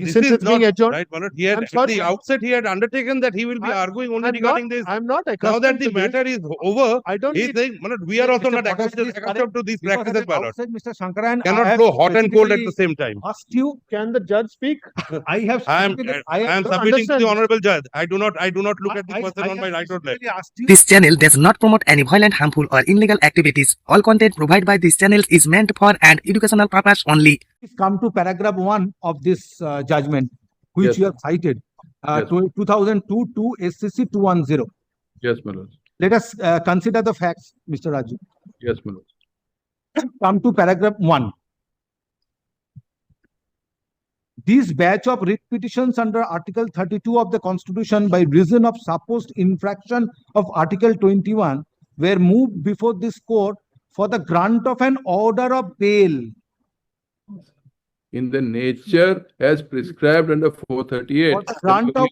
this Since is it's being not adjourned, right, my lord. He had, I'm at sorry, the outset, he had undertaken that he will be arguing only regarding this. I'm not Now accustomed that the to this. matter is over, I don't he's need, saying, my lord, we are also Mr. not Patel, accustomed please correct, to these because at practices, the my lord. outset, Mr. Shankaran, I Cannot have blow hot and cold at the specifically same time. asked you, can the judge speak? I have I am don't submitting to the understand. honorable judge. I do not look at the I person on my have right or left. specifically asked you. This channel does not promote any violent, harmful, or illegal activities. All content provided by this channel is meant for an educational purpose only. Please come to paragraph 1 of this judgment, which Yes, you have cited, Yes. 2002 to SCC 210. Yes, my lord. Let us consider the facts, Mr. Raju. Yes, my lord. Come to paragraph 1. This batch of writ petitions under Article 32 of the Constitution by reason of supposed infraction of Article 21 were moved before this court for the grant of an order of bail. In the nature as prescribed under 438. For the grant of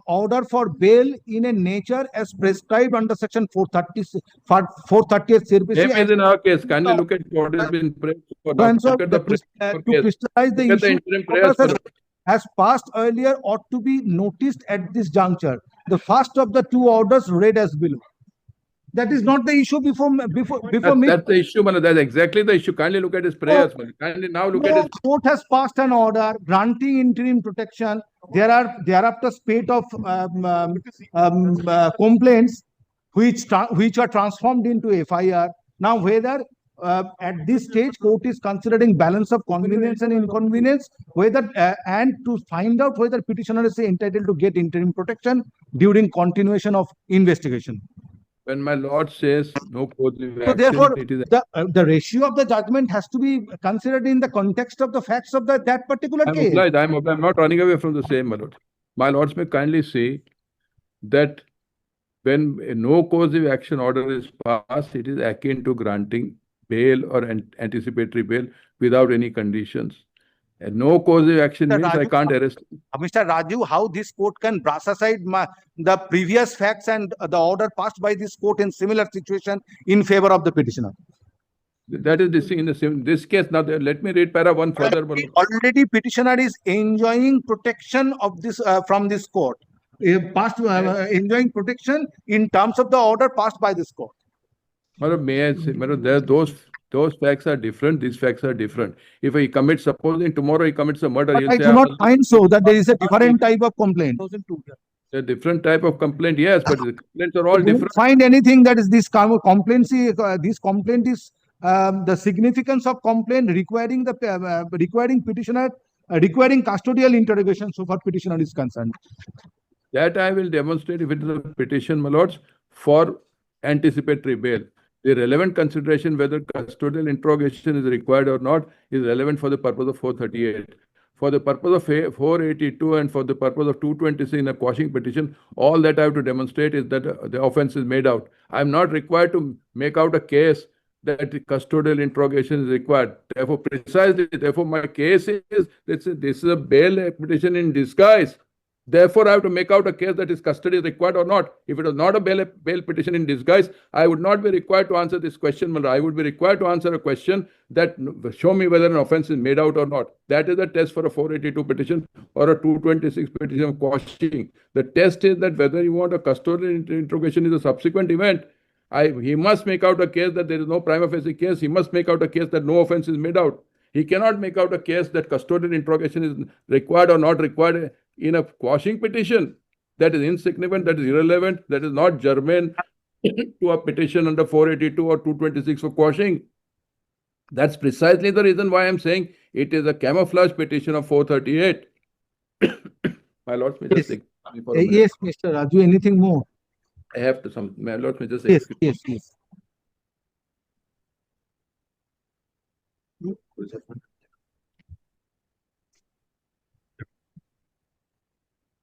order for bail in a nature as prescribed under section 438 Same as CRPC. in our case. Kindly look at what has been prayed for. Now. And so Look at the to case. crystallize the Look at the issue, interim prayers, my lord. as passed earlier ought to be noticed at this juncture. The first of the two orders read as below. That is not the issue before me. That's the issue, man. That's exactly the issue. Kindly look at his prayers, man. Kindly now look at No his. court has passed an order granting interim protection. There are thereafter spate of complaints which are transformed into FIR. Now, whether at this stage court is considering balance of convenience and inconvenience, whether and to find out whether petitioner is entitled to get interim protection during continuation of investigation. When my lord says no coercive So action, therefore, it is. the ratio of the judgment has to be considered in the context of the facts of that particular I'm case. obliged. I'm not running away from the same, my lord. My lords may kindly say that when a no coercive action order is passed, it is akin to granting bail or anticipatory bail without any conditions. And no coercive action Mr. means I Raju, can't arrest. Mr. Raju, how this court can brush aside the previous facts and the order passed by this court in similar situation in favor of the petitioner? That is this case. Now, let me read para 1 further. Already petitioner is enjoying protection of this from this court. Enjoying protection in terms of the order passed by this court. May I say, those facts are different. These facts are different. If he commits, supposing tomorrow he commits a murder, But I do not find so that there is a different type of complaint. A different type of complaint, yes, but the complaints are all different. Find anything that is this complaint? This complaint is the significance of complaint requiring the requiring petitioner requiring custodial interrogation so far petitioner is concerned. That I will demonstrate if it is a petition, my lords, for anticipatory bail. The relevant consideration whether custodial interrogation is required or not is relevant for the purpose of 438. For the purpose of 482 and for the purpose of 226 in a quashing petition, all that I have to demonstrate is that the offense is made out. I am not required to make out a case that custodial interrogation is required. Therefore, therefore, my case is this is a bail petition in disguise. Therefore, I have to make out a case that is custody is required or not. If it was not a bail petition in disguise, I would not be required to answer this question. I would be required to answer a question that show me whether an offense is made out or not. That is the test for a 482 petition or a 226 petition of quashing. The test is that whether you want a custodial interrogation is a subsequent event. He must make out a case that there is no prima facie case. He must make out a case that no offense is made out. He cannot make out a case that custodial interrogation is required or not required in a quashing petition. That is insignificant, that is irrelevant, that is not germane to a petition under 482 or 226 for quashing. That's precisely the reason why I'm saying it is a camouflage petition of 438. My lords, may just take me for a minute. Yes, Mr. Raju, anything more? I have to my lords, may just Yes.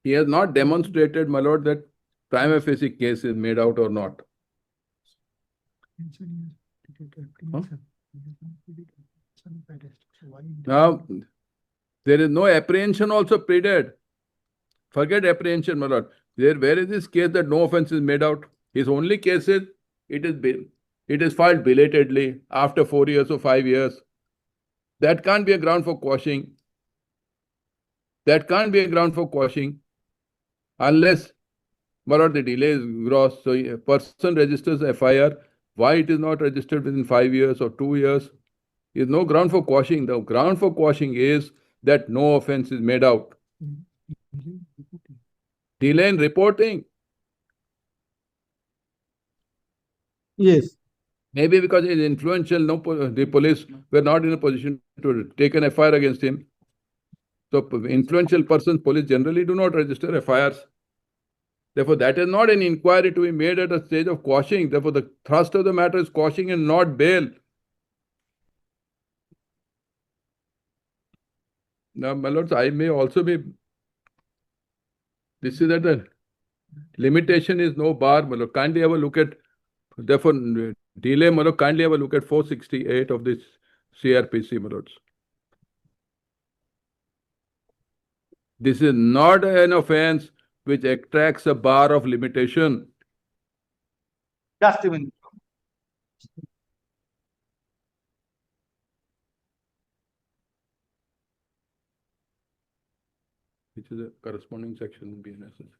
He has not demonstrated, my lord, that prima facie case is made out or not. Huh? Now, there is no apprehension also pleaded. Forget apprehension, my lord. Where is this case that no offense is made out? His only case is it is filed belatedly after 4 years or 5 years. That can't be a ground for quashing. That can't be a ground for quashing unless, my lord, the delay is gross. So a person registers FIR, why it is not registered within 5 years or 2 years is no ground for quashing. The ground for quashing is that no offense is made out. Delay in reporting. Yes. Maybe because he is influential, the police were not in a position to take an FIR against him. So influential persons, police generally do not register FIRs. Therefore, that is not an inquiry to be made at a stage of quashing. Therefore, the thrust of the matter is quashing and not bail. Now, my lords, I may also be. This is that the limitation is no bar, my lord. Kindly have a look at. Therefore, delay, my lord. Kindly have a look at 468 of this CRPC, my lords. This is not an offense which attracts a bar of limitation. Just a minute. Which is a corresponding section in BNSS.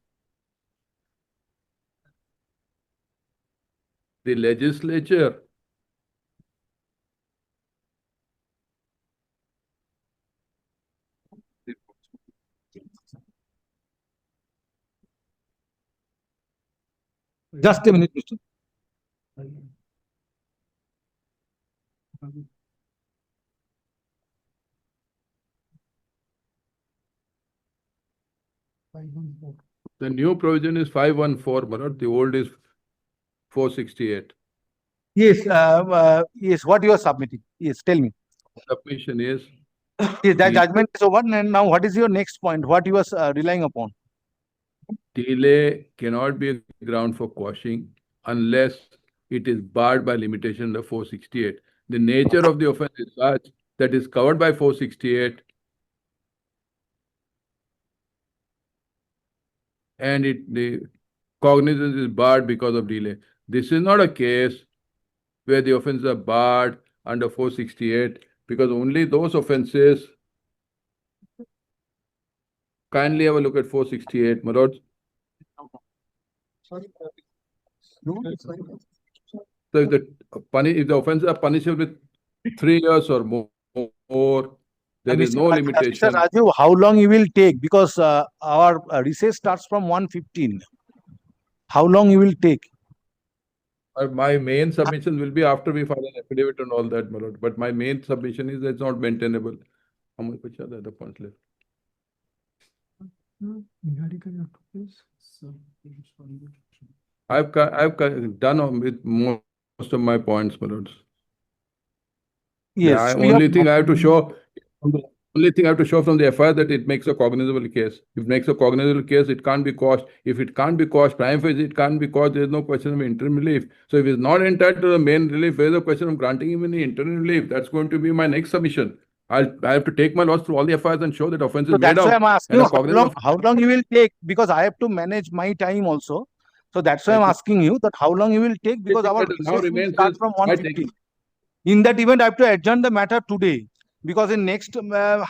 The legislature Just a minute, Mr. the new provision is 514, my lord. The old is 468. Yes, yes, what you are submitting? Yes, tell me. Submission is Yes, that judgment is over, and now what is your next point? What you are relying upon? delay cannot be a ground for quashing unless it is barred by limitation under 468. The nature of the offense is such that is covered by 468 and the cognizance is barred because of delay. This is not a case where the offenses are barred under 468 because only those offenses. Kindly have a look at 468, my lords. So if the offenses are punishable with 3 years or more, there is no limitation. Mr. Raju, how long you will take? Because our recess starts from 1:15. How long you will take? My main submission will be after we file an affidavit and all that, my lord. But my main submission is that it's not maintainable. How much are the other points left? I've done with most of my points, my lords. Yes. The only thing I have to show from the FIR that it makes a cognizable case. If it makes a cognizable case, it can't be quashed. If it can't be quashed, prima facie it can't be quashed. There is no question of interim relief. So if it's not entitled to the main relief, there is a question of granting him any interim relief. That's going to be my next submission. I have to take my laws through all the FIRs and show that offense is made out. That's why I'm asking how long you will take, because I have to manage my time also. So that's why I'm asking you that how long you will take, because our now remains start from 1:15. In that event, I have to adjourn the matter today, because in next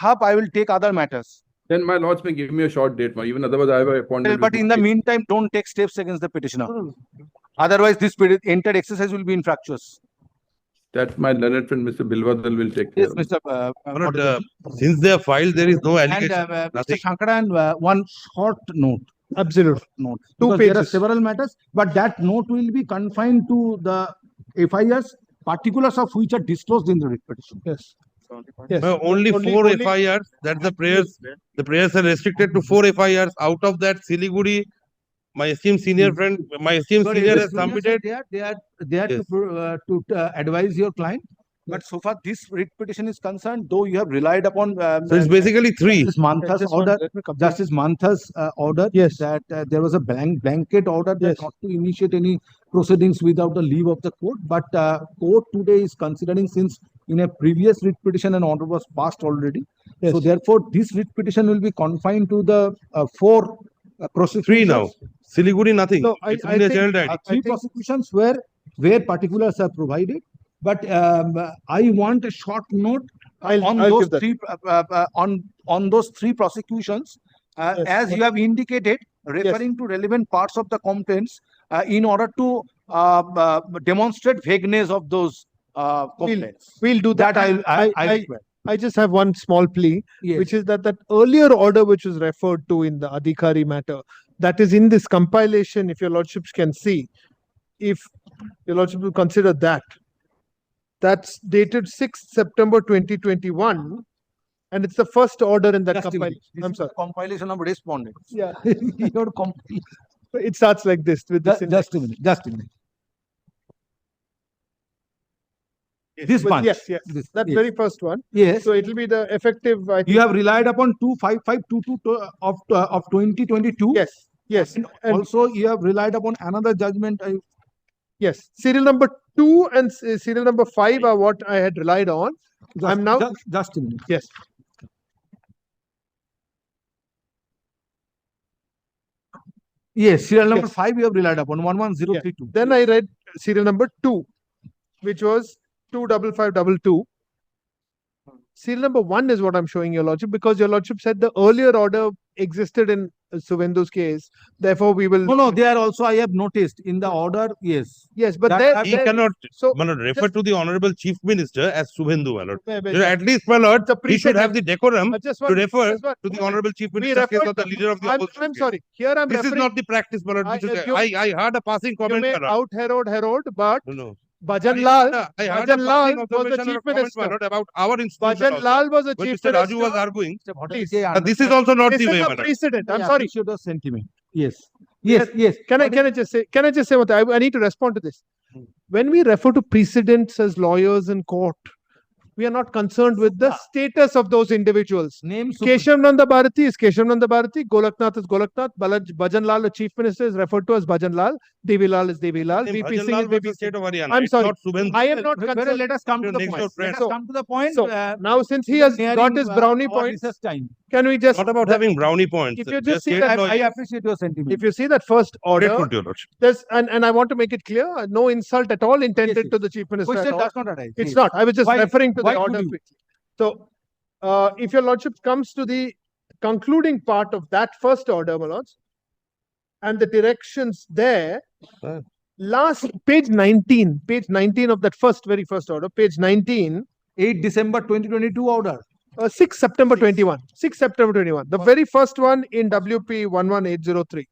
half I will take other matters. Then my lords may give me a short date, even otherwise I have a appointment. But in the meantime, don't take steps against the petitioner. Otherwise, this entire exercise will be infructuous. That my learned friend Mr. Bilwadal will take care. Yes, Mr. Since they have filed, there is no allegation. And Mr. Shankaran, one short note. Absolute Note. Two Because there are pages. several matters, but that note will be confined to the FIRs, particulars of which are disclosed in the writ petition. Yes. Yes. Only four FIRs, that's the prayers. The prayers are restricted to 4 FIRs. Out of that, Siliguri, my esteemed senior friend, my esteemed senior has submitted. They are there Yes. to advise your client. But so far, this writ petition is concerned, though you have relied upon So it's basically 3. Justice Mantha's order. Justice Mantha's order. Yes. That there was a blanket order that Yes. not to initiate any proceedings without the leave of the court. But court today is considering, since in a previous writ petition an order was passed already. Yes. So therefore, this writ petition will be confined to the 4 prosecutions. 3 now. Siliguri, nothing. So It's I only a think- child ID. 3 prosecutions where particulars are provided. But I want a short note on I'll those give that. three, on those three prosecutions, Yes. as you have indicated, referring to relevant parts of the complaints, in order to demonstrate vagueness of those complaints. We'll do that. That I request. I just have one small plea, Yes. which is that earlier order which was referred to in the Adhikari matter, that is in this compilation, if your lordships can see, if your lordship will consider that, that's dated 6th September 2021, and it's the first order in that Just a minute. compilation. This I'm is sorry. the compilation of respondents. Yeah, Your compilation. it starts like this with this. Just a minute, just a minute. This But bunch. yes, yes, This- that yes. very first one. Yes. So it'll be the effective. I think, You have relied upon 25522 of 2022. yes, yes, And and also you have relied upon another judgment. yes. Serial number 2 and serial number 5 are what I had relied on. I'm now- Just a minute. Yes. Yes, serial number Yes. 5 you have relied upon 11032. Then I read serial number 2, which was 25522. Serial number 1 is what I'm showing your lordship, because your lordship said the earlier order existed in Suvendu's case. Therefore, we will. No, there also I have noticed in the order. Yes. Yes, but That- there, He there- cannot, so my lord, refer just- to the Honorable Chief Minister as Subhendu, my lord. wait, You know, at least, my lord, the he should have precedent- the decorum just to one- refer just one- to the Honorable Chief we Minister's case referred of the to- leader of the opposition. I'm case. sorry. Here I'm This is referring. not the practice, my lord. I- Which is, you- I heard a passing You comment, may my lord. out herald, but No. Bhajan Lal, I heard Bhajan a Lal passing was the observation chief or a comment, my minister. lord, about our institution Bhajan also. Lal was a When chief Mr. Raju was minister. arguing, Please. this is also not This the is way, a my lord. precedent. I'm sorry. Appreciate your sentiment. Yes. Yes. Can I just say what I need to respond to this? When we refer to precedents as lawyers in court, we are not concerned with the status of those individuals. Name Keshav Nanda Bharati is Keshav Nanda Bharati, Golaknath is Golaknath, Bhajan Lal, the chief minister, is referred to as Bhajan Lal, Devi Lal is Devi Lal, Bhajan VP Singh Lal is was VP the state Singh. of Haryana. I'm It's sorry. not Subhendu. I am not Well, concerned. let us come to Your the next point. door friend. Let us come to the point. So, now, since he has got his brownie our points, recess time. can we just, Not about having brownie points. if you just see state that, law- I appreciate your sentiment. if you see that first order, Grateful to your lordship. there's, and I want to make it clear, no insult at all intended Yes, yes. to the chief minister at Question all. does not arise. It's Yes. not. I was just Why- referring to why the could order you? quickly. So, if your lordship comes to the concluding part of that first order, my lords, and the directions there, Right. last page 19 of that very first order, page 19, 8 December 2022 order. 6 September 21, 6 September 21, the very first one in WP 11803.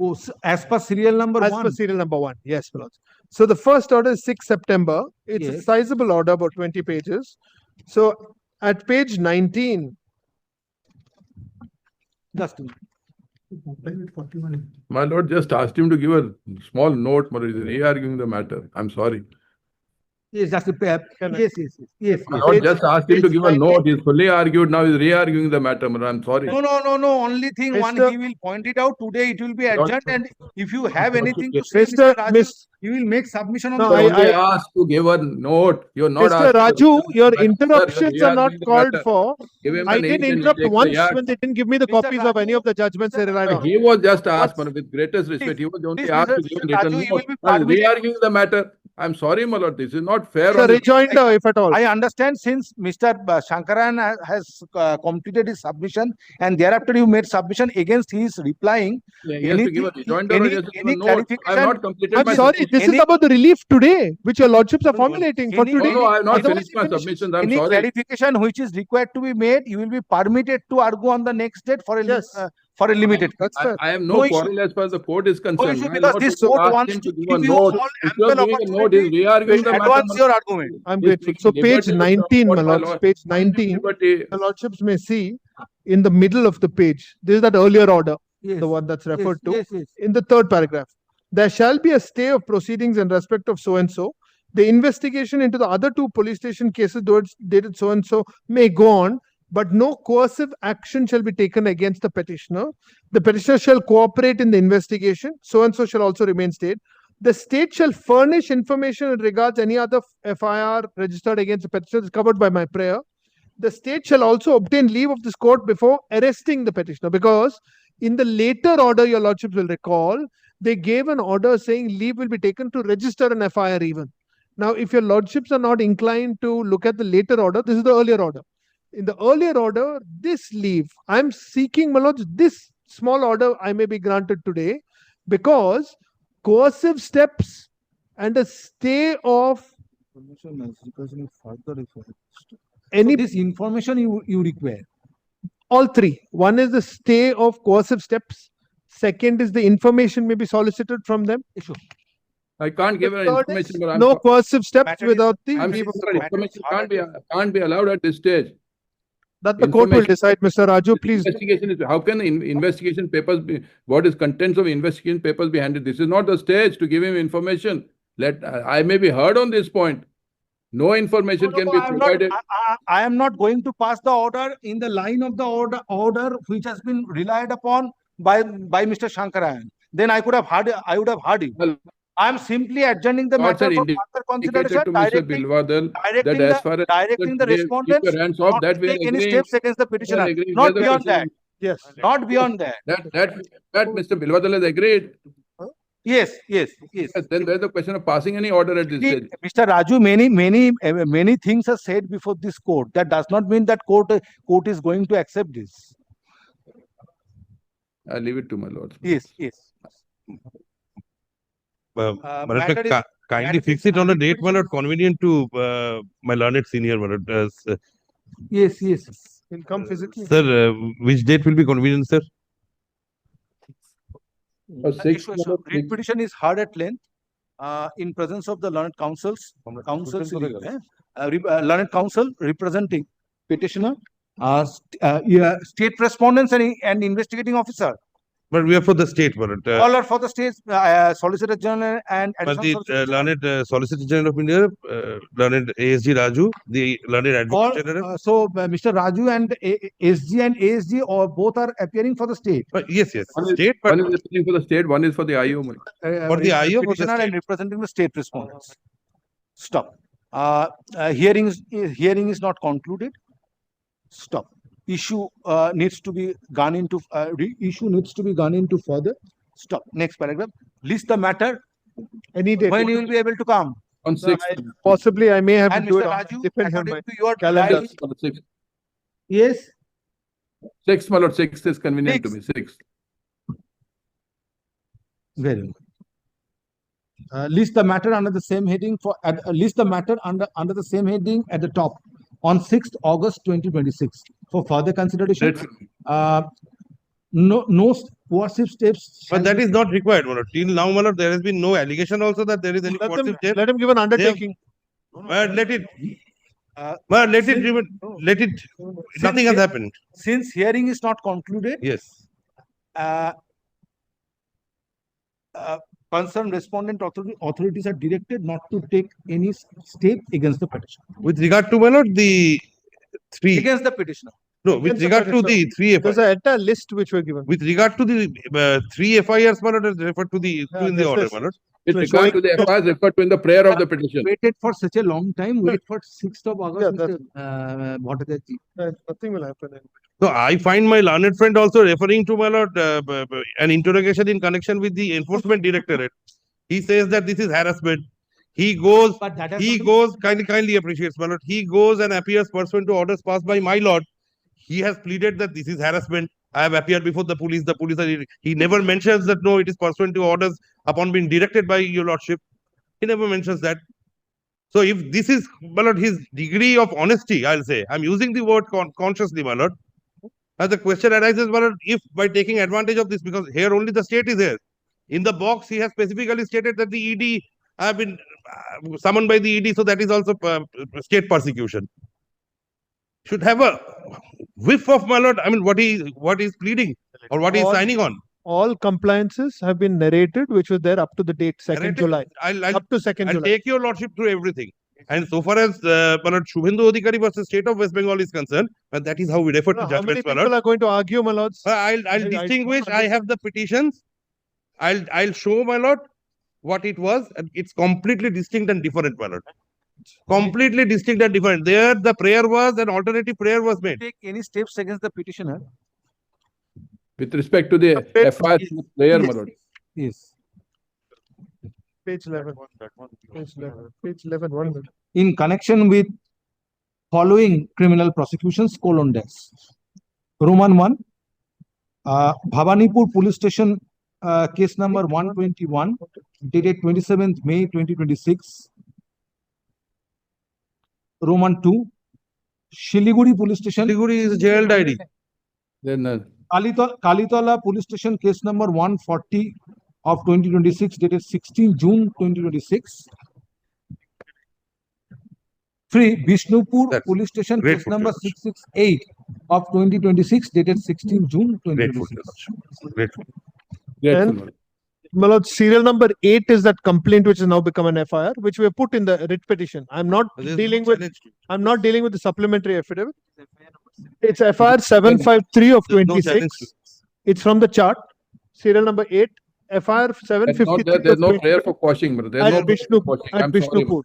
Oh, as per serial number As 1. per serial number 1. Yes, my lords. So the first order is 6 September. It's a Yes. sizable order, about 20 pages. So at page 19, Just a minute. My lord just asked him to give a small note, but he's re-arguing the matter. I'm sorry. Yes, just a Can I- yes. My lord Page- just asked him to page give a 19. note. He's fully argued. Now he's re-arguing the matter. I'm sorry. No. Only thing one, Mr. he will point it out today. It will be Lord- adjourned, and if you have Lord- anything to say, Mr. Raju, Miss- you will make submission on No, the. Sir, I- only asked to give a note. You're not Mr. asked to- Raju, your But, sir, interruptions are not re-arguing the called matter. for. Give him I an did inch and interrupt he takes a once yard. when they didn't give me the Mr. copies of any of the judgments they relied on. He was just asked, What's- man, with greatest respect. He was only please, asked to Mr. give a written Raju, you will note. be Now he's permitted- re-arguing the matter. I'm sorry, my lord. This is not fair. It's a on the- rejoinder, if at all. I understand since Mr. Shankaran has completed his submission, and thereafter you made submission against his replying. He has to give a anything- rejoinder or any- he has to give any a note. I have clarification- not completed I'm my sorry, submission. this is Any- about the relief today, which your lordships are No, no. formulating for Any- today. No, I have not Otherwise finished he my finishes. submissions. I'm Any sorry. clarification which is required to be made, you will be permitted to argue on the next date for a Yes. for a limited. That's fair. I have No no issue. quarrel as far as the court is concerned. issue, My because lord this used to court ask wants him to give give a you note. all If you are ample giving a note, opportunity he's re-arguing the matter. advance your argument. I'm He's grateful. taking So page liberty with the 19, my court, my lords, lord. page 19, Liberty. the lordships may see in the middle of the page, this is that earlier order, Yes. the one that's referred to. Yes. In the third paragraph, there shall be a stay of proceedings in respect of so and so. The investigation into the other two police station cases dated so and so may go on, but no coercive action shall be taken against the petitioner. The petitioner shall cooperate in the investigation. So and so shall also remain stayed. The state shall furnish information in regards any other FIR registered against the petitioner is covered by my prayer. The state shall also obtain leave of this court before arresting the petitioner, because in the later order, your lordships will recall, they gave an order saying leave will be taken to register an FIR even. Now, if your lordships are not inclined to look at the later order, this is the earlier order. In the earlier order, this leave, I'm seeking, my lords, this small order I may be granted today because coercive steps and a stay of any, This information you require. all three. One is the stay of coercive steps. Second is the information may be solicited from them. I can't give The an third information, is but I'm. no coercive steps Matter is- without the I'm leave of the sorry, court. information can't be allowed at this stage. That the court will information- decide, Mr. Raju, please. Investigation is, how can the investigation papers be, what is contents of investigation papers be handed? This is not the stage to give him information. I may be heard on this point. No information can be provided. I am not going to pass the order in the line of the order which has been relied upon by Mr. Shankarayan. Then I would have heard you. Well, I am simply adjourning the Thoughts matter are for further indicated consideration, to Mr. Bilwadal that as far as directing the keep respondents your hands off, not that to we are take any agreeing. steps against the petitioner. agreeing. Not There's a beyond question- that. Yes. Not beyond that. That Mr. Bilwadal has agreed. Yes. Then there's the question of passing any order at this See, stage. Mr. Raju, many things are said before this court. That does not mean that court is going to accept this. I leave it to my lords. Yes. My lord, matter is- kindly matter fix is it on a date, unliquidated. my lord, convenient to my learned senior, my lord. Yes. Can come physically. Sir, which date will be convenient, sir? Writ petition is heard at length in presence of the learned learned counsel representing petitioner, state respondents and investigating officer. But we are for the state, my lord. All are for the state Solicitor General and But additional the Solicitor General. learned Solicitor General of India, learned ASG Raju, the learned All, Advocate General. Mr. Raju and SG and ASG or both are appearing for the state. Yes, One is- state, but One is appealing for the state, one is for the IO. For the IO, for the Petitioner and state. representing the state respondents. Stop. Hearing is not concluded. Stop. Issue needs to be gone into further. Stop. Next paragraph. List the matter Any day. when you will be able to come. On No, 6th. Possibly I may have to And do it Mr. on, Raju, depends on according my to your calendar. diary- On the 6th. Yes. 6th, my lord, 6th is convenient to me, 6th. Very good. List the matter under the same heading list the matter under the same heading at the top on 6th August 2026 for further consideration. No coercive steps. But that is not required, my lord. Till now, my lord, there has been no allegation also that there is any coercive step. Let him give an undertaking. Let it, Uh, let it, since- let it, nothing has happened. Since hearing is not concluded, Yes. concerned respondent authorities are directed not to take any step against the petitioner. With regard to, my lord, the three, Against the petitioner. no, with against the regard to the three There's FIRs, a list which were given. with regard to the three FIRs, my lord, is referred to the, in the this order, is- my lord. With So regard to the FIRs referred to in the prayer of the petition. Waited for such a long time, wait for 6th of August. Yeah, that's- Bhattacharya. Nothing will happen. So I find my learned friend also referring to, my lord, an interrogation in connection with the enforcement directorate. He says that this is harassment. He goes, But that has he not- goes, kindly appreciates, my lord. He goes and appears pursuant to orders passed by my lord. He has pleaded that this is harassment. I have appeared before the police. The police are, he never mentions that no, it is pursuant to orders upon being directed by your lordship. He never mentions that. So if this is, my lord, his degree of honesty, I'll say, I'm using the word consciously, my lord. As the question arises, my lord, if by taking advantage of this, because here only the state is here. In the box, he has specifically stated that the ED have been summoned by the ED, so that is also state persecution. Should have a whiff of, my lord, I mean, what he is pleading or what he is All- signing on. All compliances have been narrated, which was there up to the date, 2nd Narrated. July. I'll Up to 2nd I'll July. take your lordship through everything. And so far as my lord Shubhendu Adhikari versus State of West Bengal is concerned, and that is how we refer to How many judgments, my people lord. are going to argue, my lords? I'll I- distinguish. I have the petitions. I'll show, my lord, what it was, and it's completely distinct and different, my lord. Completely distinct and different. There, the prayer was, an alternative prayer was made. Take any steps against the petitioner. With respect to the Yes. FIRs prayer, my lord. Yes. Page 11. Page 11. Page 11. 1 minute. In connection with following criminal prosecutions, colon dash. Roman 1, Bhavanipur Police Station, case number 121, dated 27th May 2026. Roman 2, Shiliguri Police Station, Siliguri is jailed ID. Then, Kalitala Police Station, case number 140 of 2026, dated 16 June 2026. 3, Bishnupur That's Police Station, great case number footnote. 668 of 2026, dated 16 June Grateful. 2026. Grateful. And- My lord, serial number 8 is that complaint which has now become an FIR, which we have put in the writ petition. I'm not There's no dealing with the supplementary affidavit. It's FIR 753 of There's no challenge 26. It's from the chart. Serial number 8, FIR 753. there's no prayer for quashing, brother. There's At no prayer for Bishnupur. quashing. At I'm sorry. Bishnupur.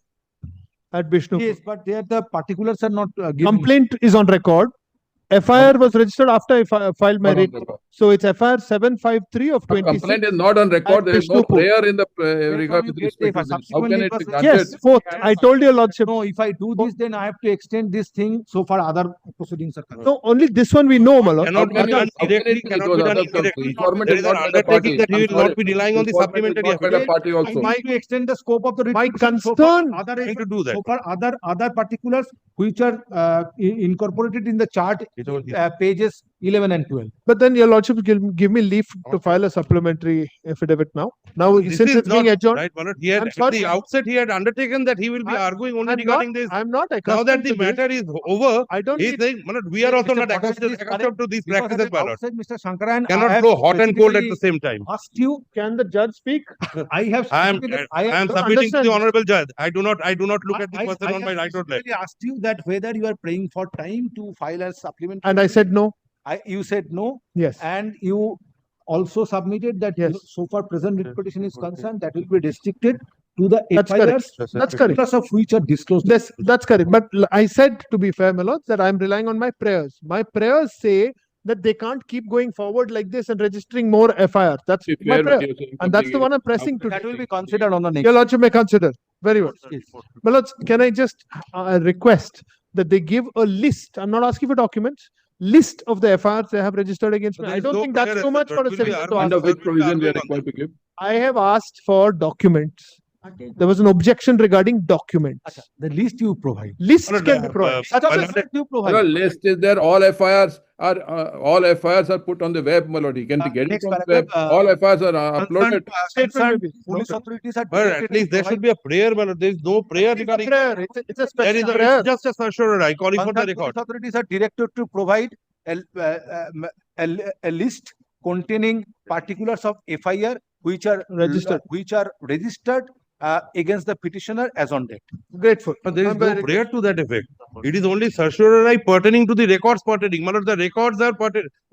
At Bishnupur. Yes, but there the particulars are not given. Complaint is on record. FIR was registered after I filed my Not on writ. record. So it's FIR 753 of The 26. complaint is not on record. At There is no Bishnupur. prayer in the Therefore, regard you with get respect the to this. How subsequently can it it be was- granted? Yes, fourth. I told your lordship. No, if I do this, then I have to extend this thing so far other proceedings are concerned. No, only this one we know, my lord. Cannot be How can done it- how can directly, it be cannot those be done other indirectly. informant There is is an not by the undertaking party. that he I'm will not sorry. be relying on the Informant is supplementary not by the affidavit. party I also. need to extend the scope of the writ My petition so far concern- other Trying to do that. so far other particulars which are incorporated in the chart, pages 11 and 12. But then your lordship give me leave to file a supplementary affidavit now. Now, This since is it's being not adjourned, right, Manoj. He had, I'm at sorry. the outset, he had undertaken that he will be I- arguing only I'm regarding not, this. I'm not Now accustomed that the to this. matter is over, I don't he is need, saying, Manoj, we are also Mr. not Bhattacharya is accustomed to these Because at practices, the Manoj. outset, Mr. Shankaran, I Cannot have blow hot and cold at the specifically same time. asked you, can the judge speak? I have I am specifically- submitting to the understand. honorable judge. I do not look at the I person on my have right or left. specifically asked you that whether you are praying for time to file a supplementary. And I said no. You said no, Yes. and you also submitted that Yes. so far present writ petition is concerned, that will be restricted to the That's correct. FIRs, That's correct. plus of which are disclosed. That's correct. But I said, to be fair, my lord, that I'm relying on my prayers. My prayers say that they can't keep going forward like this and registering more FIR. That's Be my fair, prayer. but you're saying And that's the something one I'm pressing after- to. That will be considered on the next. Your lordship may consider. Very well. Yes. My lords, can I just request that they give a list? I'm not asking for documents. List of the FIRs they have registered against me. There I is don't no think that's prayer too as much such. for a It will be citizen to argued ask. Under which Will be provision we are arguing on required to give? I have asked for documents. There was an objection regarding documents. The list you provide. List Manoj, can be provided. Such a my list you No, provide. list is there. All FIRs are put on the web, my lord. He can get it next from the paragraph, web. All FIRs are Concerned- uploaded. concerned maybe. Police Okay. authorities are But at directed least to there should provide- be a prayer, Manoj. There is no prayer It's a regarding. prayer. It's a There is special a, prayer. it's just a certiorari calling for the Concerned record. police authorities are directed to provide a list containing particulars of FIR which are registered against the petitioner as on date. Grateful. But there is I'm no very- prayer to that effect. It is only certiorari pertaining to the records pertaining. Manoj, the records are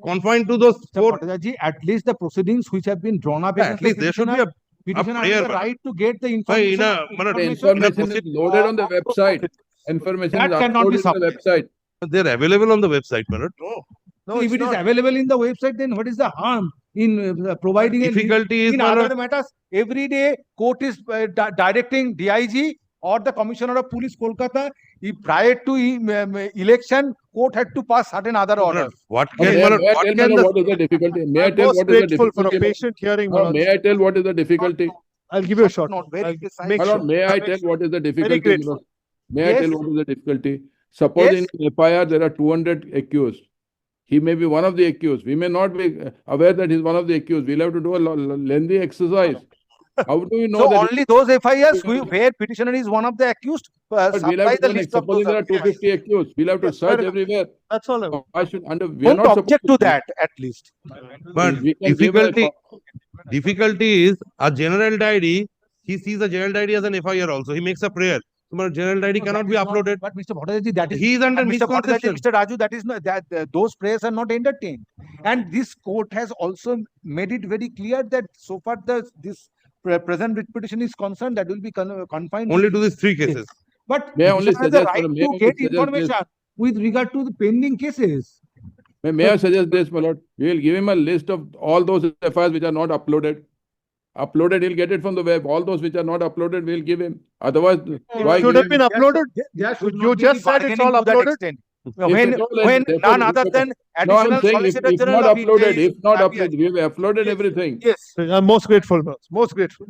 confined to those Mr. four. Bhattacharya, at least the proceedings which have been drawn up At against least the there should be petitioner, a petitioner has prayer, the Manoj. right to get the Manoj, information. The in information is loaded on the website. Information That is cannot be uploaded on the website. they're available on the website, Manoj. No, If it's it is not. available in the website, then what is the harm in providing a link? Difficulty is, In Manoj, other matters, every day court is directing DIG or the Commissioner of Police Kolkata, if prior to election, court had to pass certain other orders. what Okay, can, Manoj, may I what tell can Manoj the what is the difficulty? May I I'm tell most what is the grateful for a difficulty? patient hearing, my No, lords. may I tell what is the difficulty? I'll give you a shot. Not very I'll precise. make My sure. lord, may I tell what is the difficulty? grateful. Manoj? May I Yes. tell what is the difficulty? Suppose in FIR there are 200 accused. He may be one of the accused. We may not be aware that he's one of the accused. We'll have to do a lengthy exercise. How do we know So that? only those FIRs where petitioner is one of the accused, But we'll supply have to the do list of supposing those. there are 250 accused. We'll have to Yes, search fair enough. everywhere. That's all I want. I should we are Don't not object supposed to that at least. But We can give a difficulty is a general diary. He sees a general diary as an FIR also. He makes a prayer. But general diary No, cannot that be is not- uploaded. But Mr. Bhattacharya, that is. He is under Mr. Bhattacharya, misconception. Mr. Raju, that is not that those prayers are not entertained, and this court has also made it very clear that so far this present writ petition is concerned, that will be confined. Only to these three cases. But May I only petitioner has the suggest, right may I to only get suggest information with regard to the pending cases. May I suggest this, my lord? We will give him a list of all those FIRs which are not uploaded. uploaded, he'll get it from the web. All those which are not uploaded, we'll give him. Otherwise, why It should give have him? been uploaded. There should You not be just said it's all bargaining to that uploaded. extent. If When, at all, when therefore, none if other it- than No, I'm additional saying Solicitor if General not of India uploaded, is if not appeared. uploaded, we have uploaded Yes. everything. Yes. I'm most grateful, boss. Most grateful.